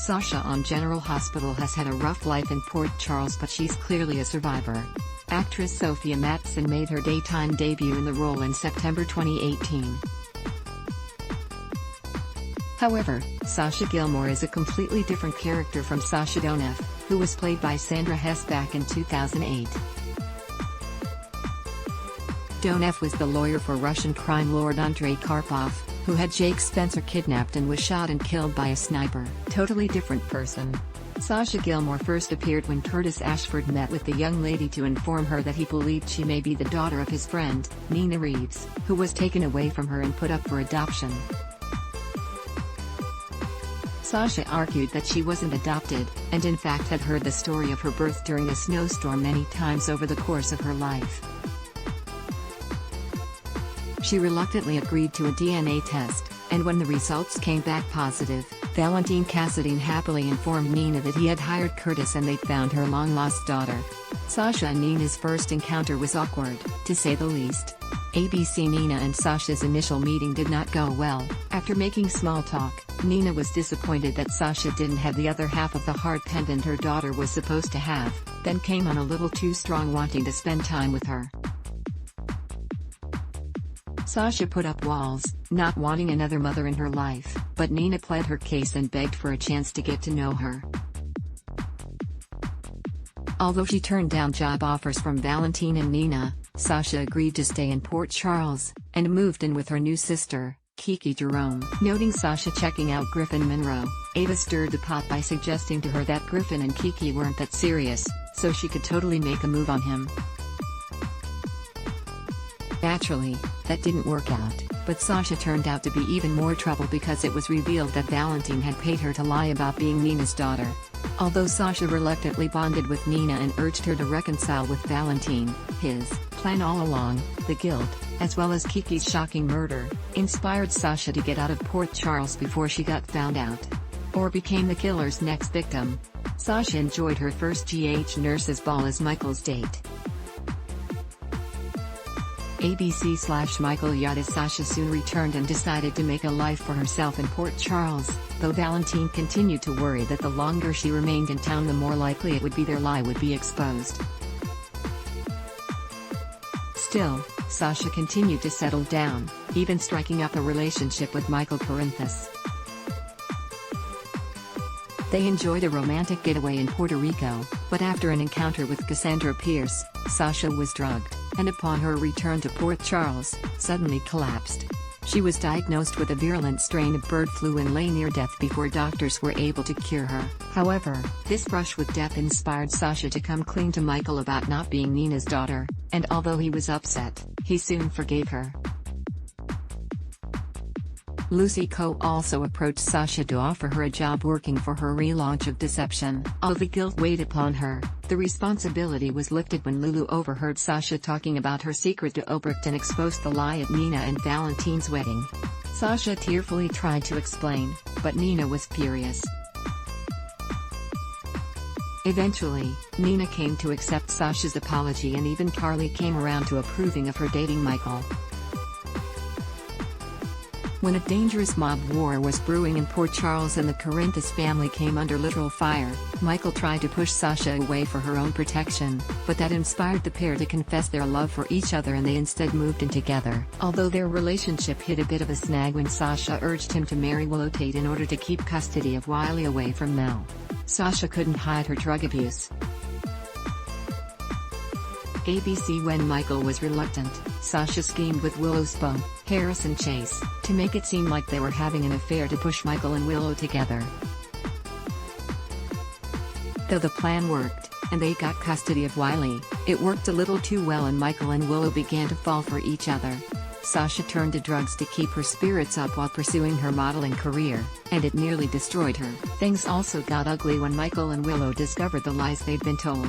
Sasha on General Hospital has had a rough life in Port Charles, but she's clearly a survivor. Actress Sophia Matson made her daytime debut in the role in September 2018. However, Sasha Gilmore is a completely different character from Sasha Doneff, who was played by Sandra Hess back in 2008. Doneff was the lawyer for Russian crime lord Andrei Karpov, who had Jake Spencer kidnapped and was shot and killed by a sniper. Totally different person. Sasha Gilmore first appeared when Curtis Ashford met with the young lady to inform her that he believed she may be the daughter of his friend, Nina Reeves, who was taken away from her and put up for adoption. Sasha argued that she wasn't adopted, and in fact had heard the story of her birth during a snowstorm many times over the course of her life. She reluctantly agreed to a DNA test, and when the results came back positive, Valentin Cassadine happily informed Nina that he had hired Curtis and they'd found her long-lost daughter. Sasha and Nina's first encounter was awkward, to say the least. ABC Nina and Sasha's initial meeting did not go well. After making small talk, Nina was disappointed that Sasha didn't have the other half of the heart pendant her daughter was supposed to have, then came on a little too strong, wanting to spend time with her. Sasha put up walls, not wanting another mother in her life, but Nina pled her case and begged for a chance to get to know her. Although she turned down job offers from Valentin and Nina, Sasha agreed to stay in Port Charles, and moved in with her new sister, Kiki Jerome. Noting Sasha checking out Griffin Monroe, Ava stirred the pot by suggesting to her that Griffin and Kiki weren't that serious, so she could totally make a move on him. Naturally, that didn't work out, but Sasha turned out to be even more trouble because it was revealed that Valentin had paid her to lie about being Nina's daughter. Although Sasha reluctantly bonded with Nina and urged her to reconcile with Valentin, his plan all along, the guilt, as well as Kiki's shocking murder, inspired Sasha to get out of Port Charles before she got found out. Or became the killer's next victim. Sasha enjoyed her first GH nurse's ball as Michael's date. ABC/Michael yacht as Sasha soon returned and decided to make a life for herself in Port Charles, though Valentin continued to worry that the longer she remained in town the more likely it would be their lie would be exposed. Still, Sasha continued to settle down, even striking up a relationship with Michael Corinthus. They enjoyed a romantic getaway in Puerto Rico, but after an encounter with Cassandra Pierce, Sasha was drugged, and upon her return to Port Charles, suddenly collapsed. She was diagnosed with a virulent strain of bird flu and lay near death before doctors were able to cure her. However, this brush with death inspired Sasha to come clean to Michael about not being Nina's daughter, and although he was upset, he soon forgave her. Lucy Coe also approached Sasha to offer her a job working for her relaunch of Deception. Although the guilt weighed upon her, the responsibility was lifted when Lulu overheard Sasha talking about her secret to Obrecht and exposed the lie at Nina and Valentin's wedding. Sasha tearfully tried to explain, but Nina was furious. Eventually, Nina came to accept Sasha's apology, and even Carly came around to approving of her dating Michael. When a dangerous mob war was brewing in Port Charles and the Corinthus family came under literal fire, Michael tried to push Sasha away for her own protection, but that inspired the pair to confess their love for each other, and they instead moved in together. Although their relationship hit a bit of a snag when Sasha urged him to marry Willow Tate in order to keep custody of Wiley away from Mel. Sasha couldn't hide her drug abuse. ABC When Michael was reluctant, Sasha schemed with Willow's beau, Harrison Chase, to make it seem like they were having an affair to push Michael and Willow together. Though the plan worked, and they got custody of Wiley, it worked a little too well and Michael and Willow began to fall for each other. Sasha turned to drugs to keep her spirits up while pursuing her modeling career, and it nearly destroyed her. Things also got ugly when Michael and Willow discovered the lies they'd been told.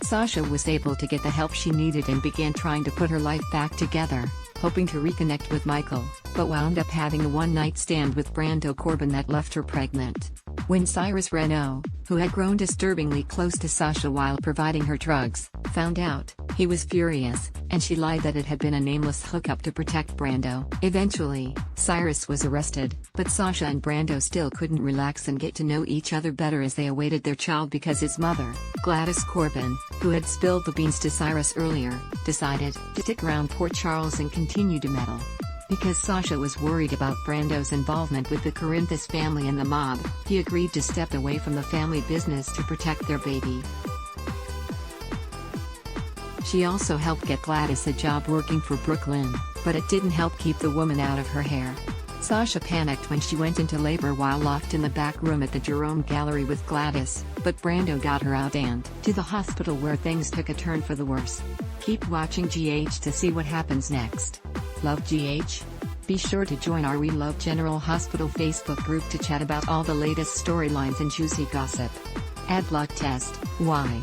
Sasha was able to get the help she needed and began trying to put her life back together, hoping to reconnect with Michael, but wound up having a one-night stand with Brando Corbin that left her pregnant. When Cyrus Renaud, who had grown disturbingly close to Sasha while providing her drugs, found out. He was furious, and she lied that it had been a nameless hookup to protect Brando. Eventually, Cyrus was arrested, but Sasha and Brando still couldn't relax and get to know each other better as they awaited their child because his mother, Gladys Corbin, who had spilled the beans to Cyrus earlier, decided to stick around Port Charles and continue to meddle. Because Sasha was worried about Brando's involvement with the Corinthus family and the mob, he agreed to step away from the family business to protect their baby. She also helped get Gladys a job working for Brooklyn, but it didn't help keep the woman out of her hair. Sasha panicked when she went into labor while locked in the back room at the Jerome Gallery with Gladys, but Brando got her out and to the hospital where things took a turn for the worse. Keep watching GH to see what happens next. Love GH? Be sure to join our We Love General Hospital Facebook group to chat about all the latest storylines and juicy gossip. Ad block test, why?